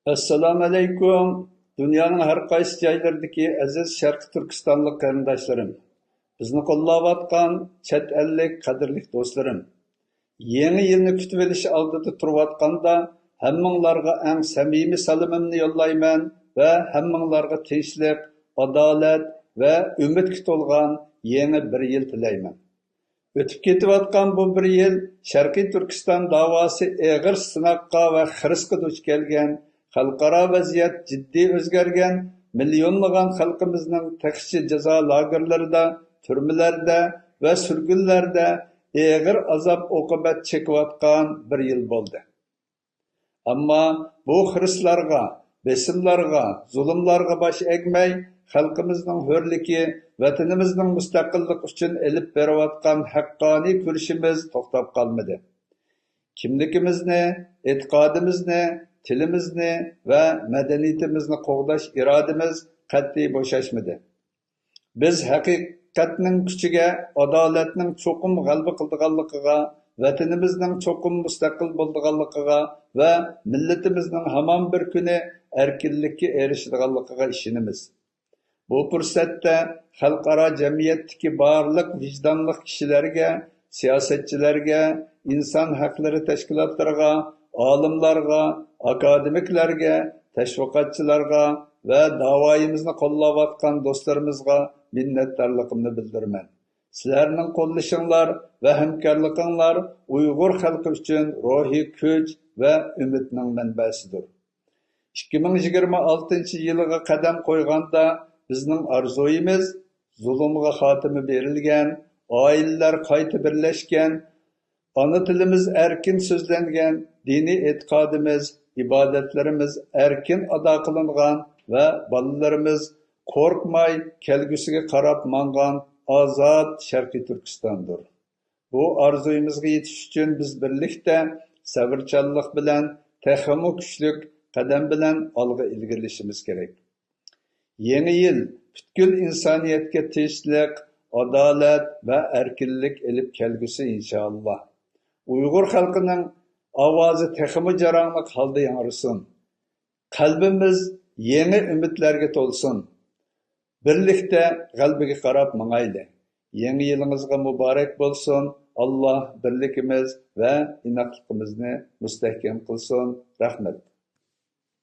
Assalomu alaykum. Dunyoning har qaysi joylaridagi aziz Sharq Turkistonlik qarindoshlarim, bizni qo'llayotgan chet ellik qadrli do'stlarim. Yangi yilni kutib olish oldida turayotganda hammanglarga eng samimiy salomimni yo'llayman va hammanglarga tinchlik, adolat va umidga to'lgan yangi bir yil tilayman. O'tib ketayotgan bu bir yil Sharqiy Turkiston davosi og'ir sinoqqa va xirisga duch kelgan, xalqaro vaziyat jiddiy o'zgargan, millionlagan xalqimizning taqshi jazo lagerlarida, turmalarda va surgunlarda og'ir azob oqibat chekayotgan bir yil bo'ldi. Ammo bu xirislarga, besimlarga, zulmlarga bosh egmay, xalqimizning hurligi, vatanimizning mustaqillik uchun elib berayotgan haqqoniy kurashimiz to'xtab qolmadi. Kimligimizni, e'tiqodimizni, tilimizni va madaniyatimizni qo'g'dash irodamiz qat'iy bo'shashmadi. Biz haqiqatning kuchiga, adolatning cho'qim g'alaba qildiganligiga, vatanimizning cho'qim mustaqil bo'ldiganligiga va millatimizning hamon bir kuni erkinlikka erishadiganligiga ishonamiz. Bu fursatda xalqaro jamiyatdagi barliq vijdonli kishilarga, siyosatchilarga, inson haqlari tashkilotlariga, olimlarga, akademiklarga, tashviqotchilarga va davoyimizni qo'llayotgan do'stlarimizga minnatdorligimni bildiraman. Sizlarning qo'llashinglar va hamkorliginglar Uyg'ur xalqi uchun ruhiy kuch va umidning manbasidir. 2026-yilga qadam qo'yganda bizning orzuyimiz zulmga xotima berilgan, oilalar qayta birlashgan, ana tilimiz erkin so'zlangan, diniy e'tiqodimiz, ibodatlarimiz erkin ado qilingan va bolalarimiz qo'rqmay kelgusiga qarab mangan ozod Sharqiy Turkistondir. Bu orzuyimizga yetish uchun biz birlikda sabrchanlik bilan, texmo kuchli qadam bilan olg'a ilgirlashimiz kerak. Yeni yil butkul insoniyatga tinchlik, adolat va erkinlik elib kelgusi inshaalloh. Uyg'ur xalqining ovozi texmo jaranglik holda yangrasin. Qalbimiz yangi umidlarga to'lsin. Birlikda g'albiga qarab mangayli. Yangi yilingizga muborak bo'lsin. Alloh birligimiz va inoqligimizni mustahkam qilsin. Rahmat.